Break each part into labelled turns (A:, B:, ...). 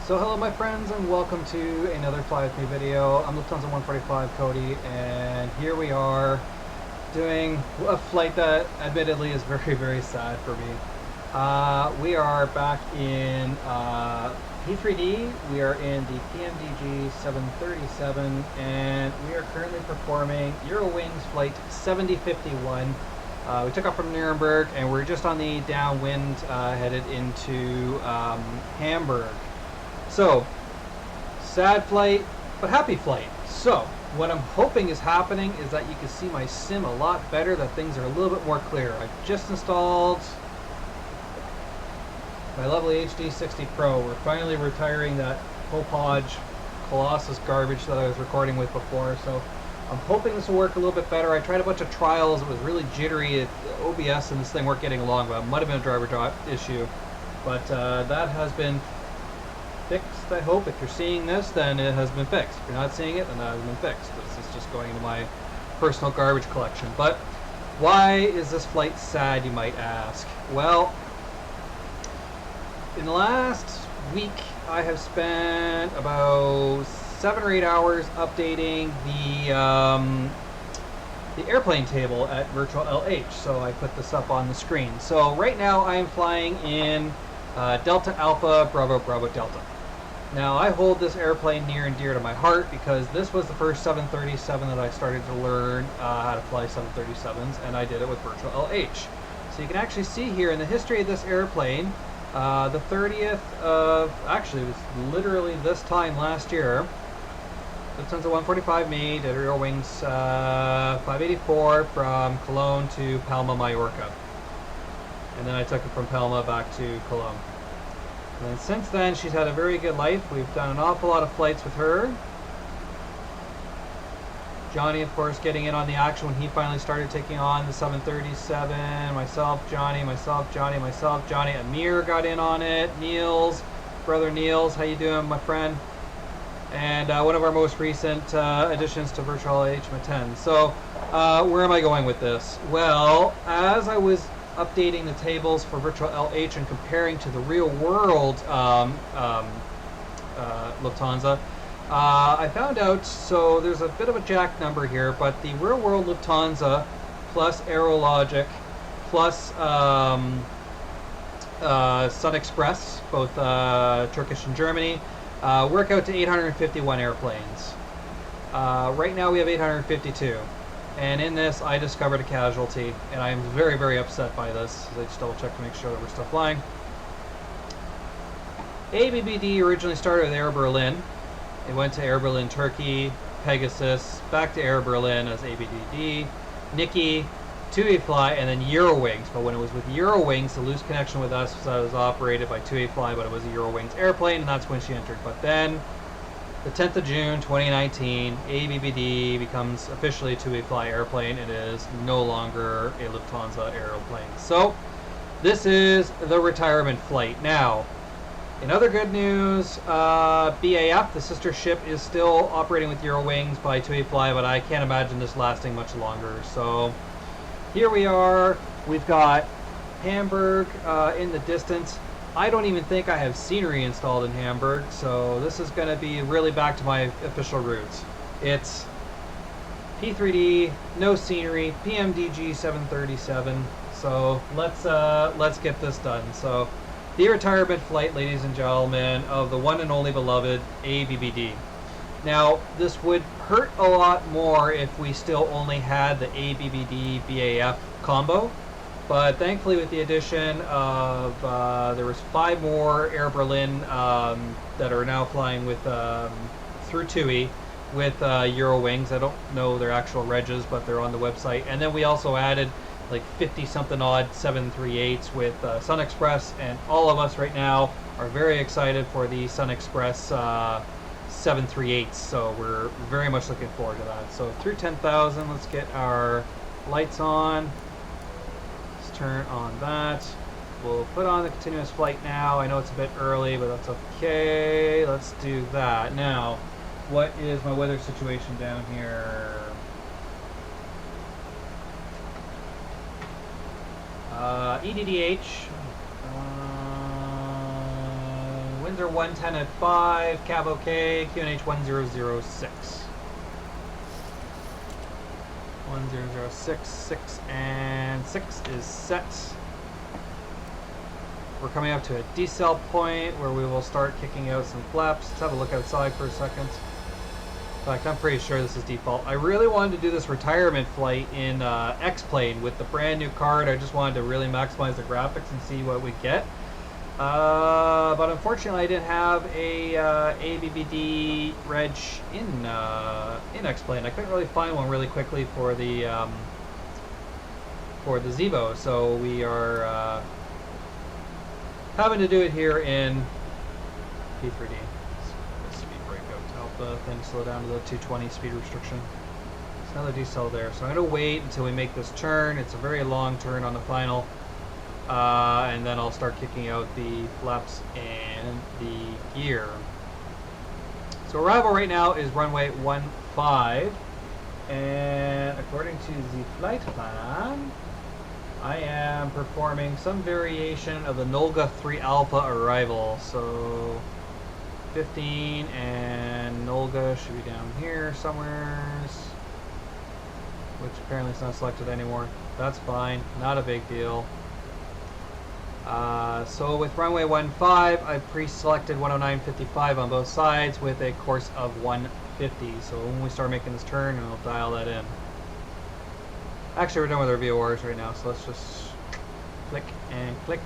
A: So hello my friends and welcome to another Fly With Me video. I'm Lufthansa 145 Cody, and here we are doing a flight that admittedly is very sad for me. We are back in P3D. We are in the P3Dv4.5 and we are currently performing Eurowings flight 7051. We took off from Nuremberg and we're just on the downwind headed into Hamburg. So, sad flight, but happy flight. So, what I'm hoping is happening is that you can see my sim a lot better, that things are a little bit more clear. I've just installed my lovely HD 60 Pro. We're finally retiring that Hopodge Colossus garbage that I was recording with before, so I'm hoping this will work a little bit better. I tried a bunch of trials, it was really jittery. OBS and this thing weren't getting along, but it might have been a driver issue. But that has been fixed, I hope. If you're seeing this, then it has been fixed. If you're not seeing it, then that has been fixed. This is just going into my personal garbage collection. But why is this flight sad, you might ask? Well, in the last week, I have spent about 7 or 8 hours updating the airplane table at Virtual LH. So I put this up on the screen. So right now I am flying in Delta Alpha Bravo Bravo Delta. Now I hold this airplane near and dear to my heart because this was the first 737 that I started to learn how to fly 737s, and I did it with Virtual LH. So you can actually see here in the history of this airplane, the 30th of, actually it was literally this time last year, Lufthansa 145 me did Eurowings 584 from Cologne to Palma, Mallorca. And then I took it from Palma back to Cologne. And then since then, she's had a very good life. We've done an awful lot of flights with her. Johnny, of course, getting in on the action when he finally started taking on the 737. Myself, Johnny. Amir got in on it. Niels, brother Niels, how you doing, my friend? And one of our most recent additions to Virtual LH, my 10. So, where am I going with this? Well, as I was updating the tables for Virtual LH and comparing to the real world Lufthansa, I found out, so there's a bit of a jack number here, but the real world Lufthansa plus Aerologic plus Sun Express, both Turkish and Germany, work out to 851 airplanes. Right now we have 852. And in this, I discovered a casualty, and I am very upset by this. I just double check to make sure that we're still flying. D-ABBD originally started with Air Berlin. It went to Air Berlin Turkey, Pegasus, back to Air Berlin as ABDD, Nikki, TUI Fly, and then Eurowings. But when it was with Eurowings, the loose connection with us was operated by TUI Fly, but it was a Eurowings airplane, and that's when she entered. But then, the 10th of June 2019, ABBD becomes officially a TUI Fly airplane. It is no longer a Lufthansa airplane. So, this is the retirement flight. Now, in other good news, BAF, the sister ship, is still operating with Eurowings by TUI Fly, but I can't imagine this lasting much longer. So, here we are. We've got Hamburg in the distance. I don't even think I have scenery installed in Hamburg, so this is going to be really back to my official roots. It's P3D, no scenery, PMDG 737. So let's get this done. So the retirement flight, ladies and gentlemen, of the one and only beloved ABBD. Now this would hurt a lot more if we still only had the ABBD BAF combo. But thankfully, with the addition of, there was 5 more Air Berlin that are now flying with through TUI with Eurowings. I don't know their actual regs, but they're on the website. And then we also added like 50-something odd 738s with Sun Express, and all of us right now are very excited for the Sun Express 738s. So we're very much looking forward to that. So through 10,000, let's get our lights on. Turn on that. We'll put on the continuous flight now. I know it's a bit early, but that's okay. Let's do that. Now, what is my weather situation down here? EDDH. Winds are 110 at 5, cab okay, QNH 1006. 1006, 6 and 6 is set. We're coming up to a decel point where we will start kicking out some flaps. Let's have a look outside for a second. In fact, I'm pretty sure this is default. I really wanted to do this retirement flight in Xplane with the brand new card. I just wanted to really maximize the graphics and see what we get. But unfortunately, I didn't have a ABBD reg in Xplane. I couldn't really find one really quickly for the Zevo, so we are having to do it here in P3D. Speed breakout to help the thing slow down to the 220 speed restriction. There's another decel there, so I'm going to wait until we make this turn. It's a very long turn on the final. And then I'll start kicking out the flaps and the gear. So arrival right now is runway 15, and according to the flight plan, I am performing some variation of the Nolga 3 Alpha arrival. So 15 and Nolga should be down here somewhere, which apparently is not selected anymore. That's fine, not a big deal. So with runway 15, I pre-selected 109.55 on both sides with a course of 150. So when we start making this turn, I'll dial that in. Actually, we're done with our VORs right now, so let's just click and click.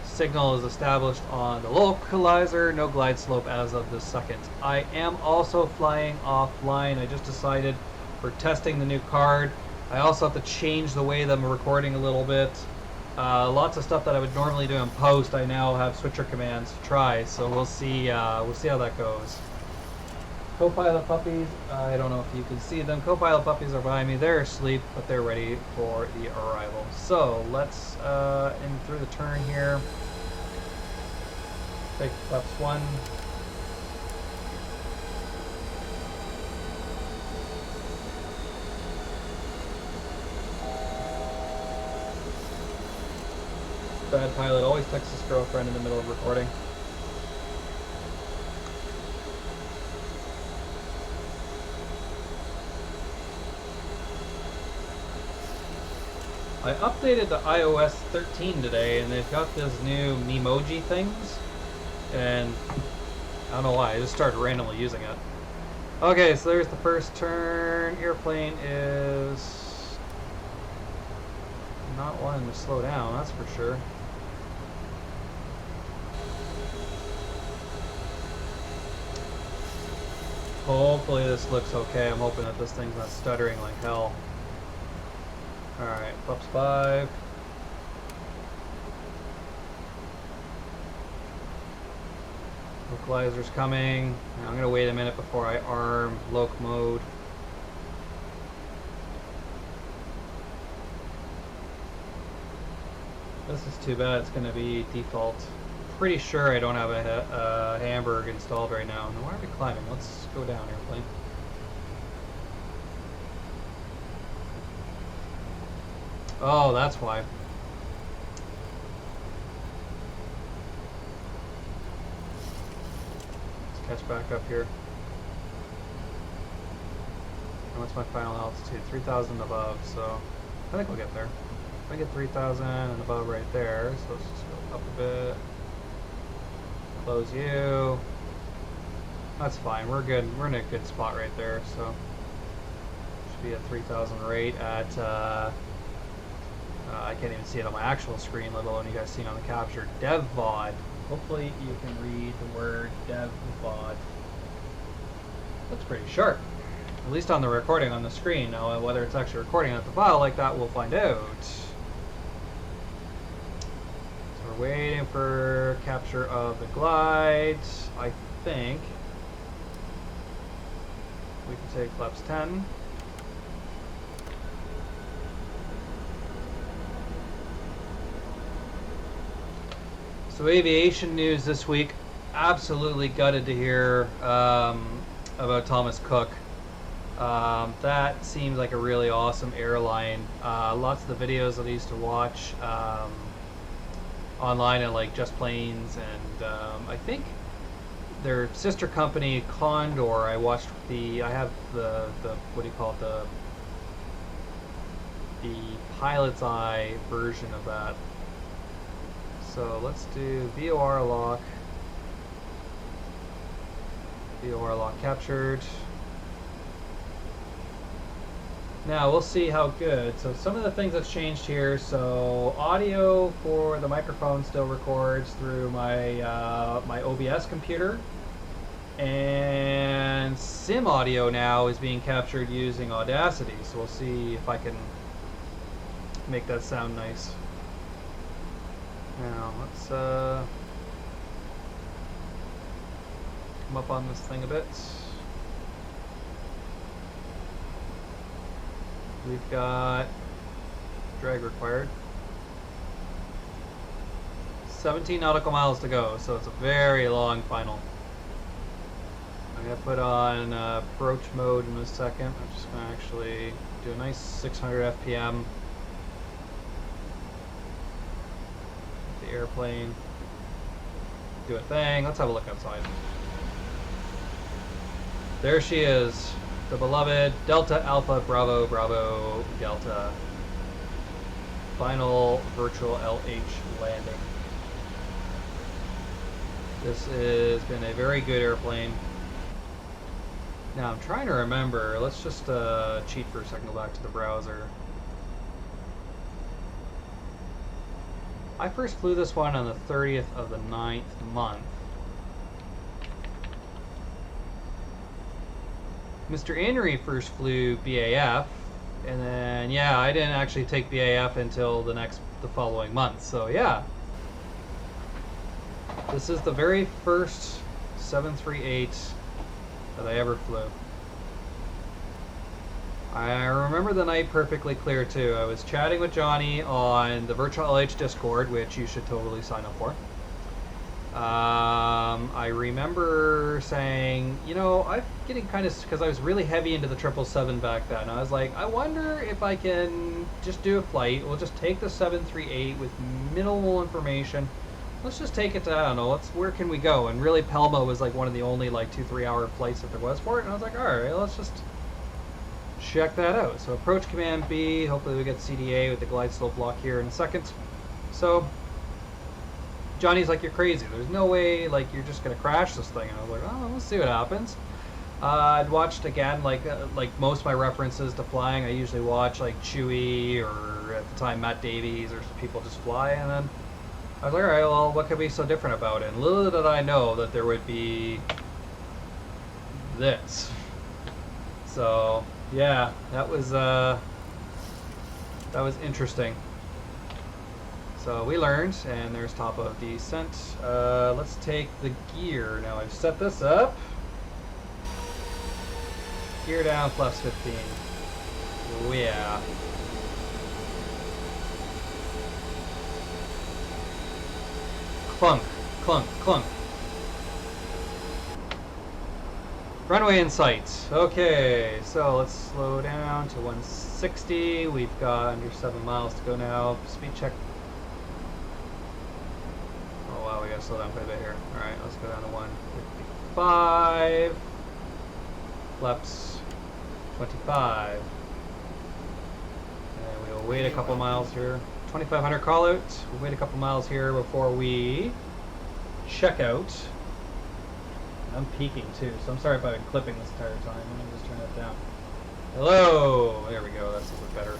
A: Signal is established on the localizer, no glide slope as of this second. I am also flying offline. I just decided for testing the new card. I also have to change the way that I'm recording a little bit. Lots of stuff that I would normally do in post, I now have switcher commands to try, so we'll see how that goes. Co-pilot puppies, I don't know if you can see them. Co-pilot puppies are behind me. They're asleep, but they're ready for the arrival. So let's in through the turn here. Take flaps 1. Bad pilot always texts his girlfriend in the middle of recording. I updated the iOS 13 today, and they've got this new Memoji things, and I don't know why, I just started randomly using it. Okay, so there's the first turn. Airplane is not wanting to slow down, that's for sure. Hopefully this looks okay. I'm hoping that this thing's not stuttering like hell. Alright, flaps 5. Localizer's coming. Now I'm going to wait a minute before I arm loc mode. This is too bad. It's going to be default. Pretty sure I don't have a Hamburg installed right now. Now why are we climbing? Let's go down, airplane. Oh, that's why. Let's catch back up here. And what's my final altitude? 3,000 above, so I think we'll get there. If I get 3,000 and above right there, so let's just go up a bit. Close you. That's fine. We're good. We're in a good spot right there, so should be at 3,000 rate at I can't even see it on my actual screen, let alone you guys see it on the capture. DevVod. Hopefully you can read the word DevVod. Looks pretty sharp, at least on the recording on the screen. Now whether it's actually recording at the file like that, we'll find out. We're waiting for capture of the glide. I think we can take flaps 10. So aviation news this week, absolutely gutted to hear about Thomas Cook. That seems like a really awesome airline. Lots of the videos that I used to watch online at like Just Planes, and I think their sister company Condor. I watched I have the what do you call it, the pilot's eye version of that. So let's do VOR lock. VOR lock captured. Now we'll see how good. So some of the things that's changed here. So audio for the microphone still records through my my OBS computer, and sim audio now is being captured using Audacity. So we'll see if I can make that sound nice. Now let's come up on this thing a bit. We've got drag required. 17 nautical miles to go, so it's a very long final. I'm going to put on approach mode in a second. I'm just going to actually do a nice 600 FPM. The airplane. Do a thing. Let's have a look outside. There she is. The beloved Delta Alpha Bravo Bravo Delta. Final virtual LH landing. This has been a very good airplane. Now I'm trying to remember. Let's just cheat for a second, go back to the browser. I first flew this one on the 30th of the 9th month. Mr. Inri first flew BAF, and then yeah, I didn't actually take BAF until the following month. So yeah, this is the very first 738 that I ever flew. I remember the night perfectly clear too. I was chatting with Johnny on the Virtual LH Discord, which you should totally sign up for. I remember saying, you know, I'm getting kind of, because I was really heavy into the 777 back then. I was like, I wonder if I can just do a flight. We'll just take the 738 with minimal information. Let's just take it to, I don't know, where can we go? And really, Palma was like one of the only like 2-3 hour flights that there was for it. And I was like, all right, let's just check that out. So approach command B. Hopefully we get CDA with the glide slope lock here in a second. So Johnny's like, you're crazy. There's no way, like, you're just gonna crash this thing. And I was like, oh, let's see what happens. I'd watched again, like most of my references to flying. I usually watch like Chewy or at the time Matt Davies or people just fly. And then I was like, all right, well, what could be so different about it? And little did I know that there would be this. So yeah, that was interesting. So we learned, and there's top of descent. Let's take the gear. Now I've set this up. Gear down, plus 15. Oh yeah. Clunk, clunk, clunk. Runway in sight. Okay, so let's slow down to 160. We've got under 7 miles to go now. Speed check. Oh wow, we gotta slow down quite a bit here. Alright, let's go down to 155. Flaps 25. And we'll wait a couple miles here. 2,500 call out. We'll wait a couple miles here before we check out. I'm peaking too, so I'm sorry if I've been clipping this entire time. Let me just turn that down. Hello! There we go, that's a little bit better.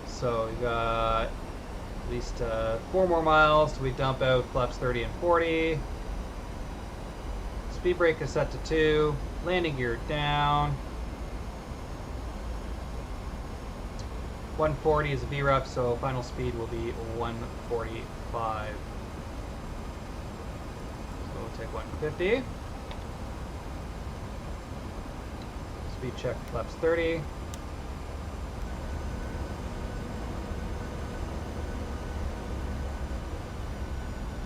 A: So we got at least 4 more miles till we dump out flaps 30 and 40. Speed brake is set to 2. Landing gear down. 140 is a VREF, so final speed will be 145. So we'll take 150. Speed check flaps 30.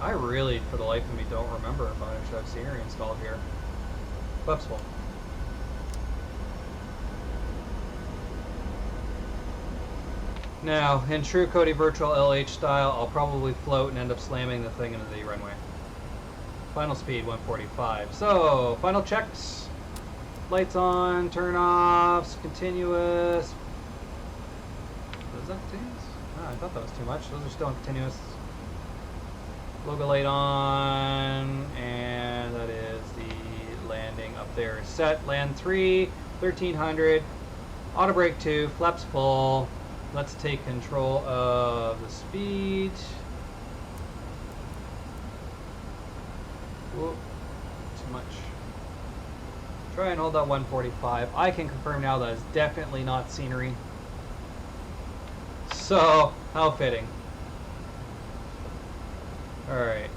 A: I really, for the life of me, don't remember if I actually have scenery installed here. Flaps full. Now, in true Cody Virtual LH style, I'll probably float and end up slamming the thing into the runway. Final speed 145. So, final checks. Lights on, turn offs, continuous. Was that continuous? Oh, I thought that was too much. Those are still on continuous. Logo light on, and that is the landing up there. Set, land 3, 1300, auto brake 2, flaps full. Let's take control of the speed. Whoop, too much. Try and hold that 145. I can confirm now that is definitely not scenery. So, how fitting. Alright.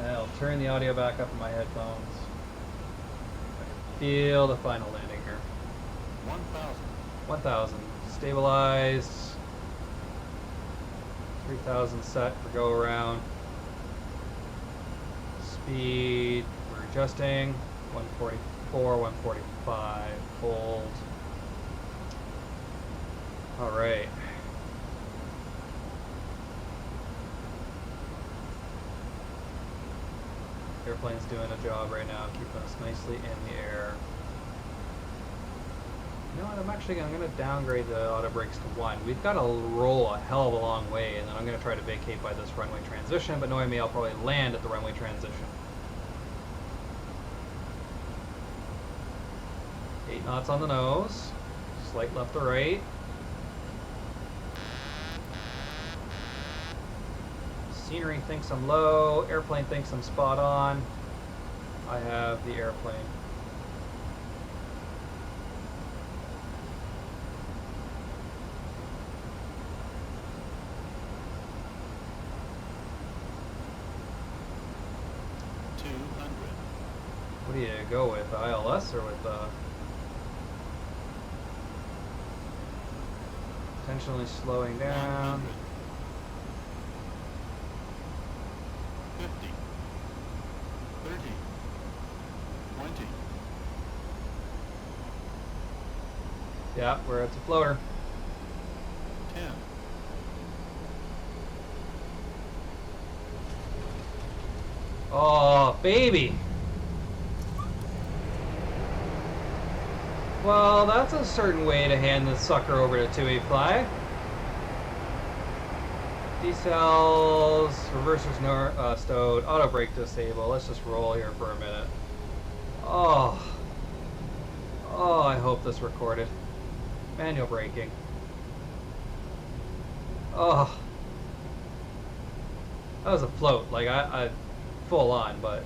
A: I'll turn the audio back up in my headphones. I can feel the final landing here.
B: 1,000.
A: 1,000. Stabilized. 3,000 set for go around. Speed, we're adjusting. 144, 145. Hold. Alright. Airplane's doing a job right now, keeping us nicely in the air. You know what, I'm going to downgrade the auto brakes to 1. We've got to roll a hell of a long way, and then I'm going to try to vacate by this runway transition, but knowing me, I'll probably land at the runway transition. 8 knots on the nose, slight left to right. Scenery thinks I'm low, airplane thinks I'm spot on. I have the airplane. What do you go with, ILS or with intentionally slowing down?
B: 50, 30, 20.
A: Yeah, where it's a floater.
B: 10.
A: Oh, baby! Well, that's a certain way to hand this sucker over to 2A fly. Decels, reversers stowed, auto brake disabled. Let's just roll here for a minute. Oh, I hope this recorded. Manual braking. Oh, that was a float. Like I full on, but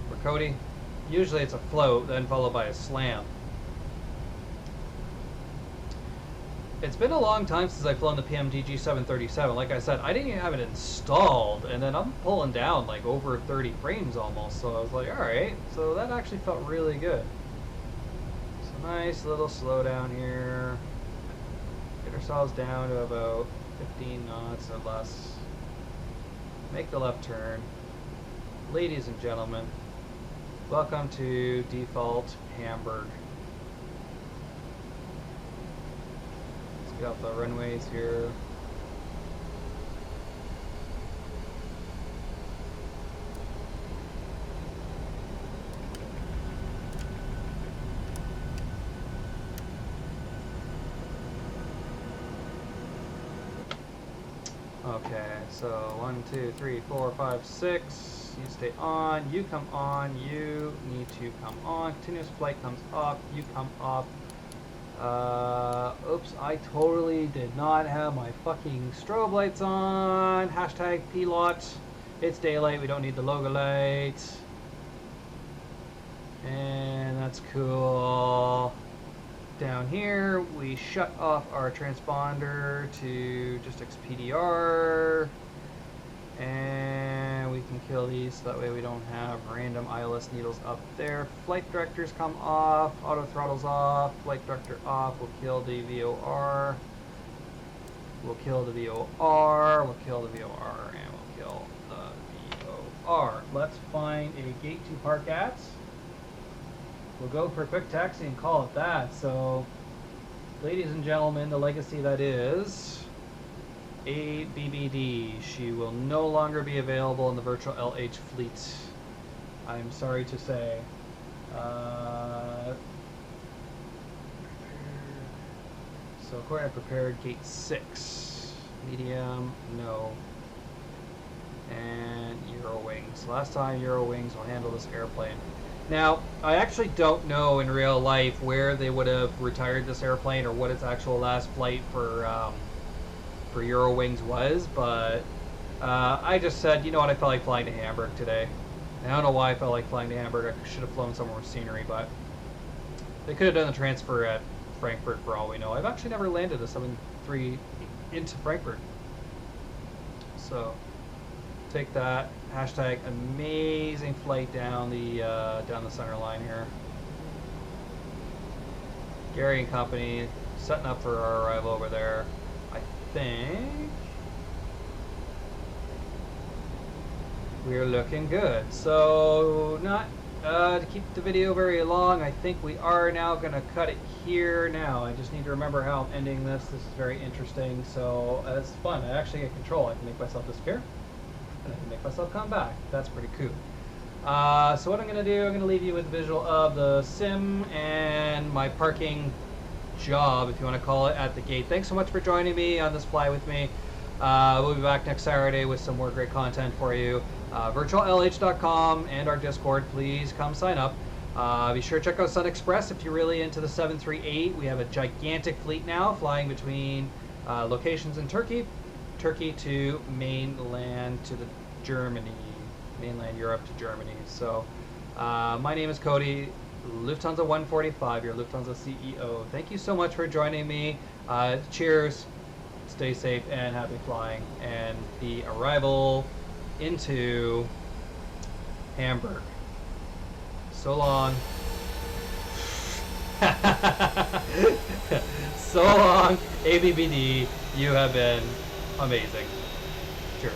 A: for Cody, usually it's a float then followed by a slam. It's been a long time since I've flown the G737. Like I said, I didn't even have it installed, and then I'm pulling down like over 30 frames almost, so I was like, alright, so that actually felt really good. So nice little slowdown here. Get ourselves down to about 15 knots or less. Make the left turn. Ladies and gentlemen, welcome to default Hamburg. Get off the runways here. Okay, so 1, 2, 3, 4, 5, 6. You stay on, you come on, you need to come on. Continuous flight comes up, you come up. Oops, I totally did not have my fucking strobe lights on. Hashtag PLOT. It's daylight, we don't need the logo lights. And that's cool. Down here, we shut off our transponder to just XPDR. And we can kill these so that way we don't have random ILS needles up there. Flight directors come off, auto throttles off, flight director off, we'll kill the VOR. We'll kill the VOR, we'll kill the VOR, and we'll kill the VOR. Let's find a gate to park at. We'll go for a quick taxi and call it that. So Ladies and gentlemen, the legacy that is EDDH. She will no longer be available in the virtual LH fleet. I'm sorry to say. So according to prepared, gate 6. Medium, no. And Eurowings. Last time Eurowings will handle this airplane. Now, I actually don't know in real life where they would have retired this airplane or what its actual last flight for Eurowings was, but I just said, you know what, I felt like flying to Hamburg today. And I don't know why I felt like flying to Hamburg. I should have flown somewhere with scenery, but they could have done the transfer at Frankfurt for all we know. I've actually never landed a 737 into Frankfurt. So take that. Hashtag amazing flight down the center line here. Gary and company setting up for our arrival over there. I think we're looking good. So not to keep the video very long, I think we are now going to cut it here now. I just need to remember how I'm ending this. This is very interesting. So it's fun. I actually get control. I can make myself disappear. And I can make myself come back. That's pretty cool. So what I'm going to do, I'm going to leave you with a visual of the sim and my parking job, if you want to call it, at the gate. Thanks so much for joining me on this fly with me. We'll be back next Saturday with some more great content for you. virtuallh.com and our Discord. Please come sign up. Be sure to check out Sun Express if you're really into the 738. We have a gigantic fleet now flying between locations in Turkey to mainland to the Germany, mainland Europe to Germany. So my name is Cody, Lufthansa 145, your Lufthansa CEO. Thank you so much for joining me. Cheers, stay safe and happy flying. And the arrival into Hamburg. So long. So long, EDDH. You have been amazing. Cheers.